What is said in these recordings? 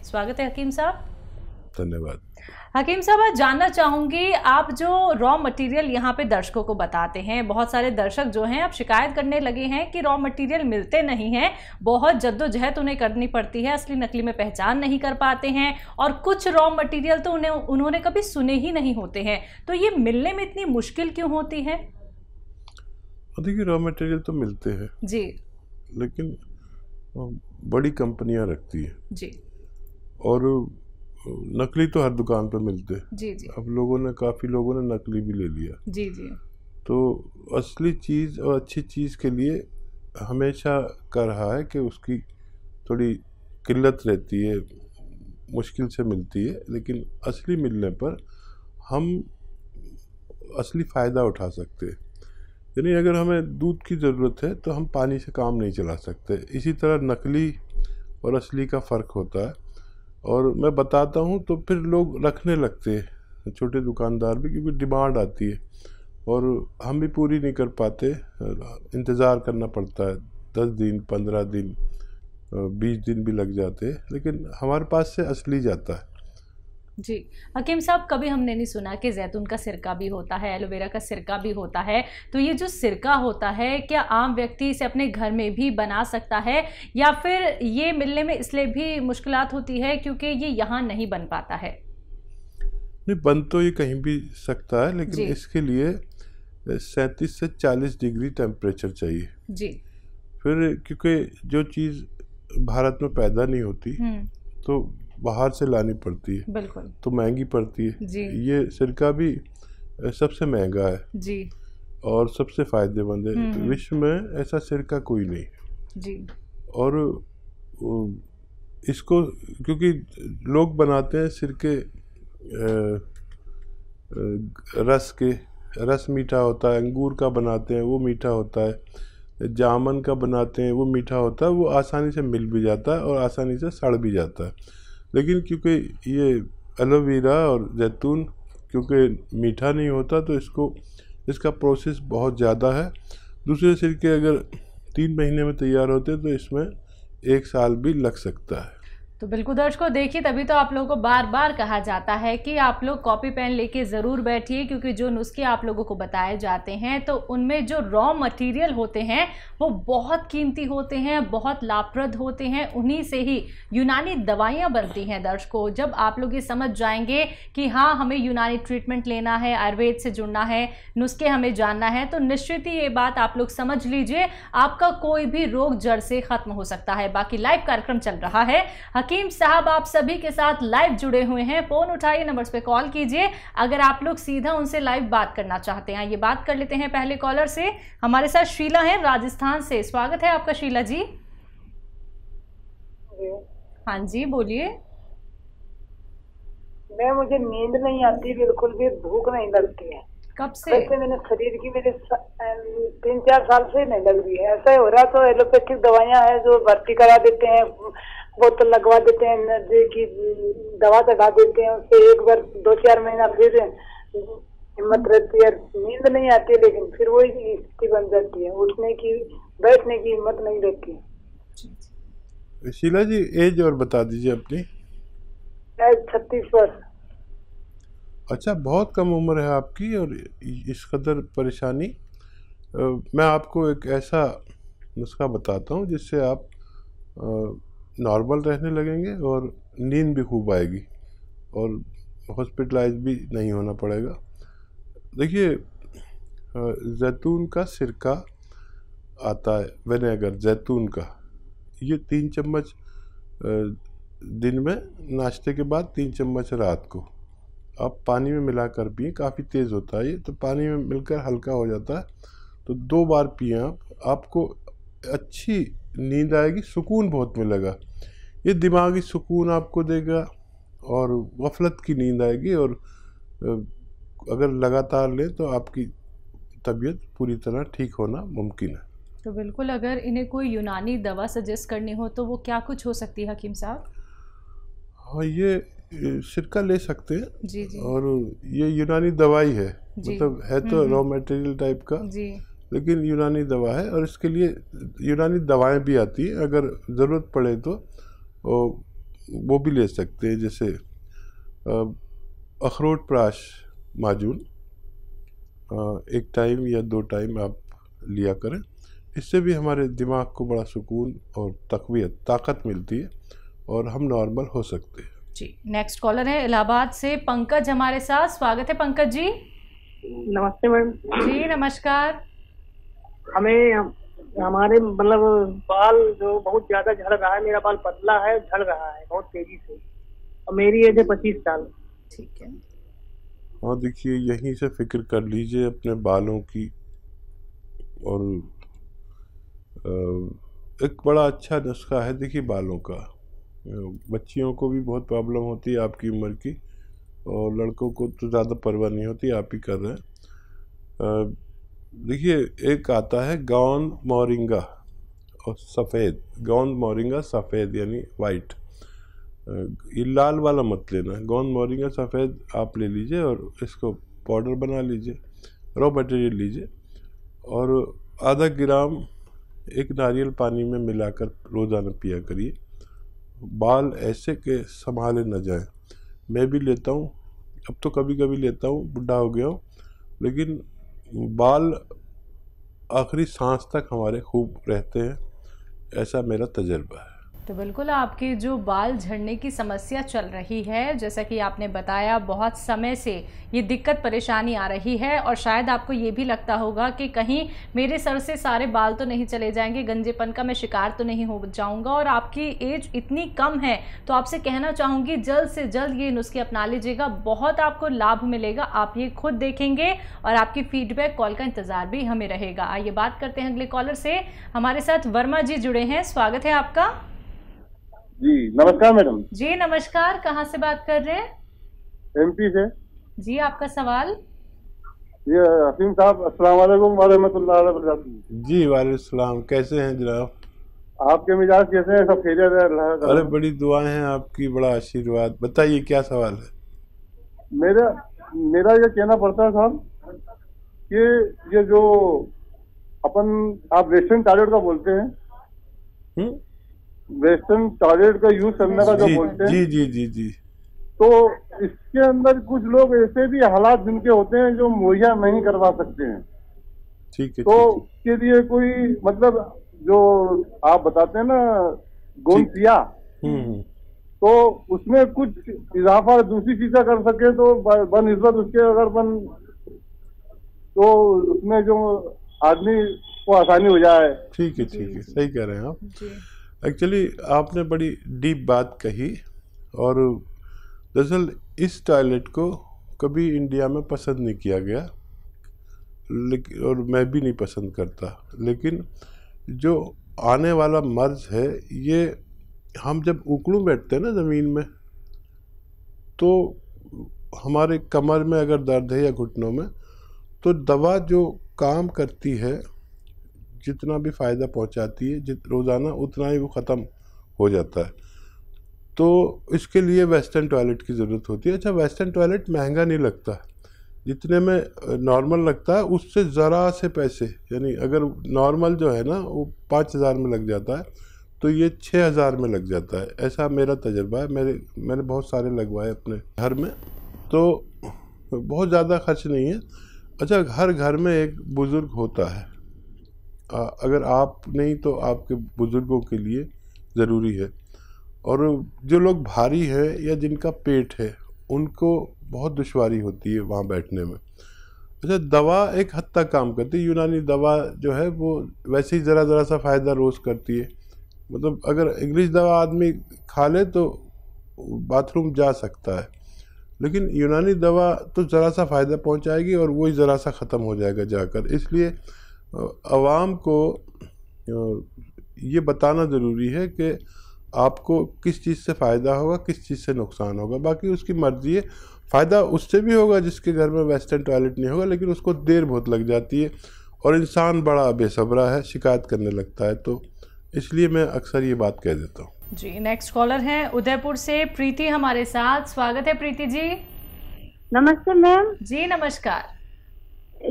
स्वागत है हकीम साहब। धन्यवाद। हकीम साहब, आज जानना चाहूंगी, आप जो रॉ मटेरियल यहाँ पे दर्शकों को बताते हैं, बहुत सारे दर्शक जो हैं अब शिकायत करने लगे हैं कि रॉ मटेरियल मिलते नहीं हैं, बहुत जद्दोजहद उन्हें करनी पड़ती है, असली नकली में पहचान नहीं कर पाते हैं, और कुछ रॉ मटेरियल तो उन्होंने कभी सुने ही नहीं होते हैं, तो ये मिलने में इतनी मुश्किल क्यों होती है? देखिए, रॉ मटेरियल तो मिलते हैं जी, लेकिन बड़ी कंपनियां रखती है जी, और नकली तो हर दुकान पर मिलते हैं। जी जी, अब काफ़ी लोगों ने नकली भी ले लिया। जी जी, तो असली चीज़ और अच्छी चीज़ के लिए हमेशा कह रहा है कि उसकी थोड़ी किल्लत रहती है, मुश्किल से मिलती है, लेकिन असली मिलने पर हम असली फ़ायदा उठा सकते हैं। यानी अगर हमें दूध की ज़रूरत है तो हम पानी से काम नहीं चला सकते। इसी तरह नकली और असली का फ़र्क होता है, और मैं बताता हूँ तो फिर लोग रखने लगते हैं, छोटे दुकानदार भी, क्योंकि डिमांड आती है और हम भी पूरी नहीं कर पाते, इंतज़ार करना पड़ता है, 10 दिन 15 दिन 20 दिन भी लग जाते हैं, लेकिन हमारे पास से असली जाता है। जी हकीम साहब, कभी हमने नहीं सुना कि जैतून का सिरका भी होता है, एलोवेरा का सिरका भी होता है, तो ये जो सिरका होता है क्या आम व्यक्ति इसे अपने घर में भी बना सकता है, या फिर ये मिलने में इसलिए भी मुश्किलात होती है क्योंकि ये यहाँ नहीं बन पाता है? नहीं, बन तो ये कहीं भी सकता है, लेकिन इसके लिए 37 से 40 डिग्री टेम्परेचर चाहिए जी। फिर क्योंकि जो चीज़ भारत में पैदा नहीं होती तो बाहर से लानी पड़ती है, बिल्कुल, तो महंगी पड़ती है जी। ये सिरका भी सबसे महंगा है जी, और सबसे फ़ायदेमंद है। विश्व में ऐसा सिरका कोई नहीं जी। और इसको क्योंकि लोग बनाते हैं सिरके रस मीठा होता है, अंगूर का बनाते हैं वो मीठा होता है, जामन का बनाते हैं वो मीठा होता है, वो आसानी से मिल भी जाता है और आसानी से सड़ भी जाता है। लेकिन क्योंकि ये एलोवेरा और जैतून क्योंकि मीठा नहीं होता तो इसका प्रोसेस बहुत ज़्यादा है। दूसरे सिरके अगर 3 महीने में तैयार होते तो इसमें 1 साल भी लग सकता है। तो बिल्कुल दर्शकों, देखिए तभी तो आप लोगों को बार बार कहा जाता है कि आप लोग कॉपी पेन लेके ज़रूर बैठिए, क्योंकि जो नुस्खे आप लोगों को बताए जाते हैं तो उनमें जो रॉ मटेरियल होते हैं वो बहुत कीमती होते हैं, बहुत लाभप्रद होते हैं, उन्हीं से ही यूनानी दवाइयाँ बनती हैं। दर्शकों, जब आप लोग ये समझ जाएंगे कि हाँ हमें यूनानी ट्रीटमेंट लेना है, आयुर्वेद से जुड़ना है, नुस्खे हमें जानना है, तो निश्चित ही ये बात आप लोग समझ लीजिए, आपका कोई भी रोग जड़ से खत्म हो सकता है। बाकी लाइव कार्यक्रम चल रहा है, हकीम साहब आप सभी के साथ लाइव जुड़े हुए हैं, फोन उठाइए, नंबर्स पे कॉल कीजिए अगर आप लोग सीधा उनसे लाइव बात करना चाहते हैं। ये बात कर लेते हैं पहले कॉलर से। हमारे साथ शीला है राजस्थान से, स्वागत है आपका शीला जी। हाँ जी, बोलिए। मुझे नींद नहीं आती, बिल्कुल भी भूख नहीं लगती है। कब से? वैसे मैंने शरीर की मेरे 3-4 साल से नहीं लग रही है। ऐसा ही हो रहा, तो एलोपैथिक दवाइयाँ है जो भर्ती करा देते हैं, बोतल लगवा देते हैं, एनर्जी की दवा चढ़ा देते हैं, उससे एक बार 2-4 महीना फिर हिम्मत रहती है, नींद नहीं आती, लेकिन फिर वही स्थिति बन जाती है, उठने की बैठने की हिम्मत नहीं रहती। शीला जी, एज और बता दीजिए अपनी। 36 वर्ष। अच्छा, बहुत कम उम्र है आपकी और इस कदर परेशानी। मैं आपको एक ऐसा नुस्खा बताता हूँ जिससे आप नॉर्मल रहने लगेंगे और नींद भी खूब आएगी और हॉस्पिटलाइज भी नहीं होना पड़ेगा। देखिए, जैतून का सिरका आता है, विनेगर जैतून का, ये 3 चम्मच दिन में, नाश्ते के बाद 3 चम्मच रात को आप पानी में मिलाकर पिए। काफ़ी तेज़ होता है ये, तो पानी में मिलकर हल्का हो जाता है, तो 2 बार पिए आपको अच्छी नींद आएगी, सुकून बहुत मिलेगा। ये दिमागी सुकून आपको देगा और गफलत की नींद आएगी, और अगर लगातार लें तो आपकी तबीयत पूरी तरह ठीक होना मुमकिन है। तो बिल्कुल, अगर इन्हें कोई यूनानी दवा सजेस्ट करनी हो तो वो क्या कुछ हो सकती है हकीम साहब? हाँ, ये सिरका ले सकते हैं जी जी, और ये यूनानी दवाई है, मतलब है तो रॉ मटेरियल टाइप का जी, लेकिन यूनानी दवा है, और इसके लिए यूनानी दवाएं भी आती हैं। अगर ज़रूरत पड़े तो वो भी ले सकते हैं, जैसे अखरोट प्राश माजून 1 टाइम या 2 टाइम आप लिया करें। इससे भी हमारे दिमाग को बड़ा सुकून और तक़वियत, ताकत मिलती है और हम नॉर्मल हो सकते हैं। जी, नेक्स्ट कॉलर है इलाहाबाद से पंकज हमारे साथ। स्वागत है पंकज जी। नमस्ते मैम जी नमस्कार। हमें हमारे मतलब बाल जो बहुत ज्यादा झड़ रहा है, मेरा बाल पतला है, झड़ रहा है बहुत तेजी से, और मेरी एज है 25 साल। ठीक है। हाँ देखिए, यहीं से फिक्र कर लीजिए अपने बालों की। और एक बड़ा अच्छा नुस्खा है देखिए बालों का। बच्चियों को भी बहुत प्रॉब्लम होती है आपकी उम्र की, और लड़कों को तो ज़्यादा परवाह नहीं होती, आप ही कर रहे हैं। देखिए, एक आता है गौंद मोरिंगा और सफ़ेद, गौंद मोरिंगा सफ़ेद यानी वाइट। ये लाल वाला मत लेना, गौंद मोरिंगा सफ़ेद आप ले लीजिए और इसको पाउडर बना लीजिए, रॉ मटेरियल लीजिए, और आधा ग्राम एक नारियल पानी में मिलाकर रोज़ाना पिया करिए। बाल ऐसे के संभाले न जाएं। मैं भी लेता हूँ, अब तो कभी कभी लेता हूँ, बुढ़ा हो गया हूँ, लेकिन बाल आखिरी सांस तक हमारे खूब रहते हैं, ऐसा मेरा तजर्बा है। तो बिल्कुल आपकी जो बाल झड़ने की समस्या चल रही है, जैसा कि आपने बताया बहुत समय से ये दिक्कत परेशानी आ रही है, और शायद आपको ये भी लगता होगा कि कहीं मेरे सर से सारे बाल तो नहीं चले जाएंगे, गंजेपन का मैं शिकार तो नहीं हो जाऊंगा। और आपकी एज इतनी कम है, तो आपसे कहना चाहूँगी जल्द से जल्द ये नुस्खे अपना लीजिएगा, बहुत आपको लाभ मिलेगा। आप ये खुद देखेंगे और आपकी फीडबैक कॉल का इंतजार भी हमें रहेगा। आइए बात करते हैं अगले कॉलर से। हमारे साथ वर्मा जी जुड़े हैं, स्वागत है आपका। जी नमस्कार मैडम। जी नमस्कार, कहाँ से बात कर रहे हैं? एमपी से। जी आपका सवाल। ये हसीम साहब, अस्सलाम वालेकुम व रहमतुल्लाहि व बरकातहू। जी वालेकुम सलाम, कैसे हैं जनाब? आपके मिजाज कैसे हैं? सब खैरियत है? अरे बड़ी दुआएं हैं आपकी, बड़ा आशीर्वाद। बताइए क्या सवाल है? मेरा ये कहना पड़ता है साहब कि ये जो अपन आप वेस्टर्न टॉयलेट का बोलते हैं, वेस्टर्न टॉयलेट का यूज करने का जो बोलते हैं, जी जी जी जी, तो इसके अंदर कुछ लोग ऐसे भी हालात जिनके होते हैं जो मुहैया नहीं करवा सकते हैं। ठीक है। तो उसके लिए कोई मतलब जो आप बताते हैं ना गोंसिया, तो उसमें कुछ इजाफा दूसरी चीजें कर सके तो बनिस्बत उसके अगर बन तो उसमें जो आदमी को आसानी हो जाए। ठीक है, सही कह रहे हैं आप। एक्चुअली आपने बड़ी डीप बात कही, और दरअसल इस टॉयलेट को कभी इंडिया में पसंद नहीं किया गया, लेकिन और मैं भी नहीं पसंद करता। लेकिन जो आने वाला मर्ज है, ये हम जब उकड़ू बैठते हैं ना ज़मीन में, तो हमारे कमर में अगर दर्द है या घुटनों में, तो दवा जो काम करती है, जितना भी फ़ायदा पहुंचाती है रोज़ाना, उतना ही वो ख़त्म हो जाता है। तो इसके लिए वेस्टर्न टॉयलेट की ज़रूरत होती है। अच्छा, वेस्टर्न टॉयलेट महंगा नहीं लगता, जितने में नॉर्मल लगता है उससे ज़रा से पैसे, यानी अगर नॉर्मल जो है ना वो 5000 में लग जाता है, तो ये 6000 में लग जाता है। ऐसा मेरा तजर्बा है, मैंने बहुत सारे लगवाए अपने घर में, तो बहुत ज़्यादा खर्च नहीं है। अच्छा, हर घर में एक बुज़ुर्ग होता है, अगर आप नहीं तो आपके बुज़ुर्गों के लिए ज़रूरी है। और जो लोग भारी हैं या जिनका पेट है, उनको बहुत दुश्वारी होती है वहाँ बैठने में। अच्छा, दवा एक हद तक काम करती है। यूनानी दवा जो है वो वैसे ही ज़रा सा फ़ायदा रोज़ करती है। मतलब अगर इंग्लिश दवा आदमी खा ले तो बाथरूम जा सकता है, लेकिन यूनानी दवा तो ज़रा सा फ़ायदा पहुँचाएगी और वही ज़रा सा ख़त्म हो जाएगा जाकर। इसलिए आवाम को ये बताना ज़रूरी है कि आपको किस चीज़ से फ़ायदा होगा, किस चीज़ से नुकसान होगा। बाकी उसकी मर्ज़ी है, फ़ायदा उससे भी होगा जिसके घर में वेस्टर्न टॉयलेट नहीं होगा, लेकिन उसको देर बहुत लग जाती है और इंसान बड़ा बेसब्रा है, शिकायत करने लगता है। तो इसलिए मैं अक्सर ये बात कह देता हूँ। जी, नेक्स्ट कॉलर हैं उदयपुर से प्रीति हमारे साथ। स्वागत है प्रीति जी। नमस्ते मैम। जी नमस्कार।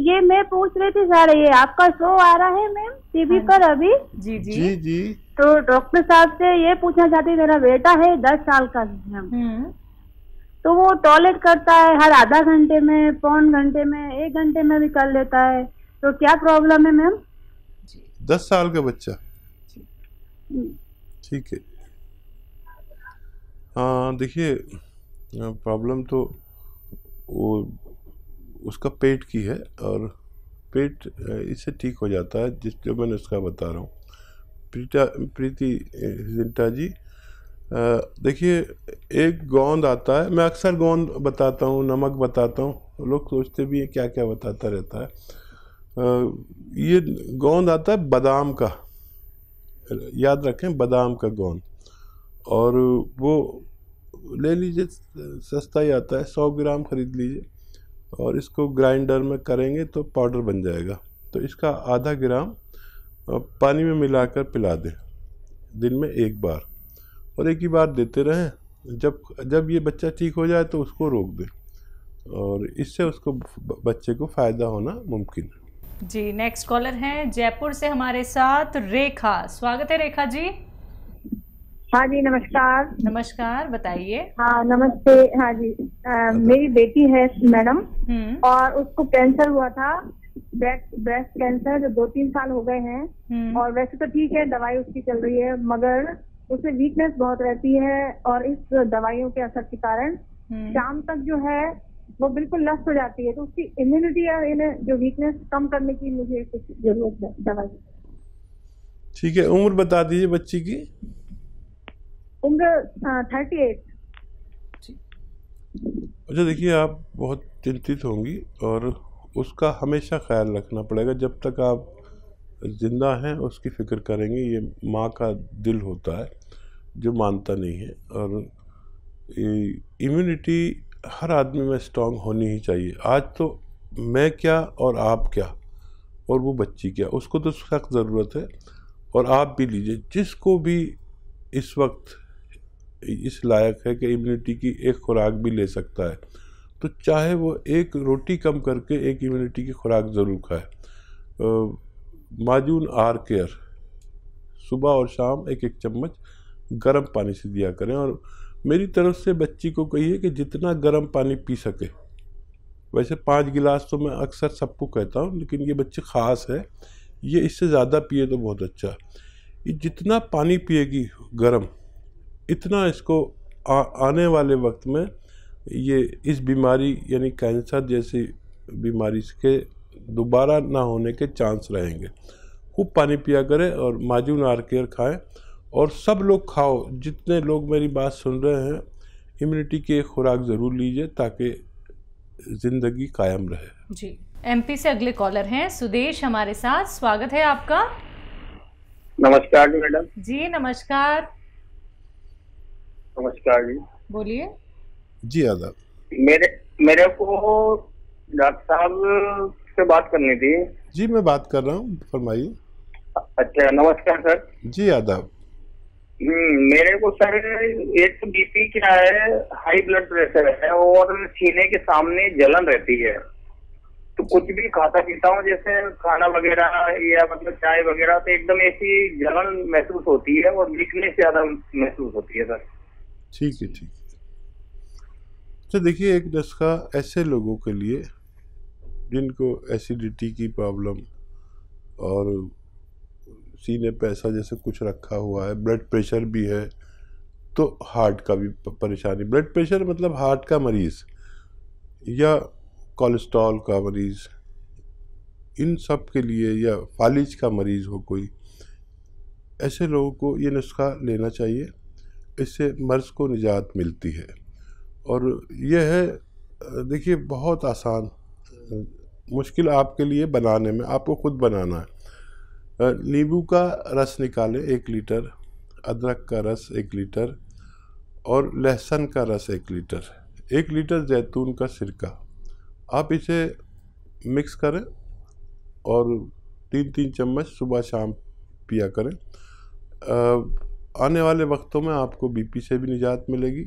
ये मैं पूछ रही थी सर, ये आपका शो आ रहा है मैम टीवी पर अभी? जी जी जी जी। तो डॉक्टर साहब से ये पूछना चाहती, मेरा बेटा है 10 साल का मैम, तो वो टॉयलेट करता है हर आधा घंटे में, पौन घंटे में, 1 घंटे में भी कर लेता है, तो क्या प्रॉब्लम है मैम? 10 साल का बच्चा, ठीक है। हाँ देखिए, प्रॉब्लम तो वो उसका पेट की है, और पेट इससे ठीक हो जाता है, जो मैंने उसका बता रहा हूँ। प्रीति जिंटा जी, देखिए एक गोंद आता है, मैं अक्सर गोंद बताता हूँ, नमक बताता हूँ, लोग सोचते भी हैं क्या क्या बताता रहता है। ये गोंद आता है बादाम का, याद रखें, बादाम का गोंद, और वो ले लीजिए, सस्ता ही आता है, 100 ग्राम खरीद लीजिए, और इसको ग्राइंडर में करेंगे तो पाउडर बन जाएगा। तो इसका आधा ग्राम पानी में मिलाकर पिला दें दिन में 1 बार, और एक ही बार देते रहें। जब ये बच्चा ठीक हो जाए तो उसको रोक दें, और इससे उसको बच्चे को फ़ायदा होना मुमकिन है। जी, नेक्स्ट कॉलर हैं जयपुर से हमारे साथ रेखा। स्वागत है रेखा जी। हाँ जी, नमस्कार। नमस्कार, बताइए। हाँ नमस्ते। हाँ जी, मेरी बेटी है मैडम, और उसको कैंसर हुआ था, ब्रेस्ट कैंसर, जो 2-3 साल हो गए हैं, और वैसे तो ठीक है, दवाई उसकी चल रही है, मगर उसमें वीकनेस बहुत रहती है, और इस दवाइयों के असर के कारण शाम तक जो है वो बिल्कुल लस्ट हो जाती है। तो उसकी इम्यूनिटी या जो वीकनेस कम करने की मुझे कुछ जरूरत है दवाई। ठीक है, उम्र बता दीजिए बच्ची की। उम्र 38। अच्छा, देखिए आप बहुत चिंतित होंगी, और उसका हमेशा ख्याल रखना पड़ेगा। जब तक आप जिंदा हैं उसकी फ़िक्र करेंगे। ये माँ का दिल होता है जो मानता नहीं है, और इम्यूनिटी हर आदमी में स्ट्रांग होनी ही चाहिए। आज तो मैं क्या और आप क्या और वो बच्ची क्या, उसको तो सख्त ज़रूरत है। और आप भी लीजिए, जिसको भी इस वक्त इस लायक है कि इम्यूनिटी की एक खुराक भी ले सकता है, तो चाहे वो एक रोटी कम करके एक इम्यूनिटी की खुराक ज़रूर खाए। माजून आर केयर सुबह और शाम 1-1 चम्मच गर्म पानी से दिया करें, और मेरी तरफ से बच्ची को कहिए कि जितना गर्म पानी पी सके। वैसे 5 गिलास तो मैं अक्सर सबको कहता हूँ, लेकिन ये बच्ची ख़ास है, ये इससे ज़्यादा पिए तो बहुत अच्छा। ये जितना पानी पिएगी गर्म, इतना इसको आने वाले वक्त में ये इस बीमारी यानी कैंसर जैसी बीमारी के दोबारा ना होने के चांस रहेंगे। खूब पानी पिया करें और माजून आर केयर खाएँ, और सब लोग खाओ, जितने लोग मेरी बात सुन रहे हैं, इम्यूनिटी की एक खुराक ज़रूर लीजिए ताकि ज़िंदगी कायम रहे। जी, एमपी से अगले कॉलर हैं सुदेश हमारे साथ। स्वागत है आपका। नमस्कार जी मैडम। जी नमस्कार। नमस्कार जी, बोलिए। जी आदाब। मेरे को डॉक्टर साहब से बात करनी थी। जी मैं बात कर रहा हूँ, फरमाइए। अच्छा, नमस्कार सर। जी आदाब। मेरे को सर एक तो बीपी क्या है, हाई ब्लड प्रेशर है, और सीने के सामने जलन रहती है। तो कुछ भी खाता पीता हूँ, जैसे खाना वगैरह या मतलब चाय वगैरह, तो एकदम ऐसी जलन महसूस होती है और वीकनेस ज्यादा महसूस होती है सर। ठीक है, ठीक है। तो देखिए, एक नुस्खा ऐसे लोगों के लिए जिनको एसिडिटी की प्रॉब्लम और सीने पे ऐसा जैसे कुछ रखा हुआ है, ब्लड प्रेशर भी है, तो हार्ट का भी परेशानी, ब्लड प्रेशर मतलब हार्ट का मरीज़ या कोलेस्ट्रॉल का मरीज़, इन सब के लिए, या फालिज का मरीज़ हो कोई, ऐसे लोगों को ये नुस्खा लेना चाहिए। इससे मर्ज़ को निजात मिलती है। और यह है, देखिए बहुत आसान, मुश्किल आपके लिए बनाने में, आपको खुद बनाना है। नींबू का रस निकालें 1 लीटर, अदरक का रस 1 लीटर, और लहसुन का रस 1 लीटर, 1 लीटर जैतून का सिरका। आप इसे मिक्स करें और 3-3 चम्मच सुबह शाम पिया करें। आने वाले वक्तों में आपको बीपी से भी निजात मिलेगी,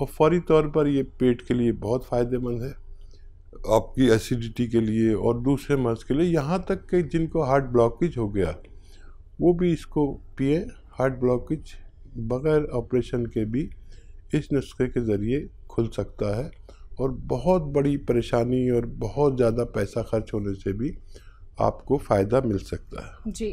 और फौरी तौर पर ये पेट के लिए बहुत फ़ायदेमंद है, आपकी एसिडिटी के लिए और दूसरे मर्ज़ के लिए। यहाँ तक कि जिनको हार्ट ब्लॉकेज हो गया वो भी इसको पिए, हार्ट ब्लॉकेज बगैर ऑपरेशन के भी इस नुस्खे के ज़रिए खुल सकता है और बहुत बड़ी परेशानी और बहुत ज़्यादा पैसा खर्च होने से भी आपको फ़ायदा मिल सकता है। जी।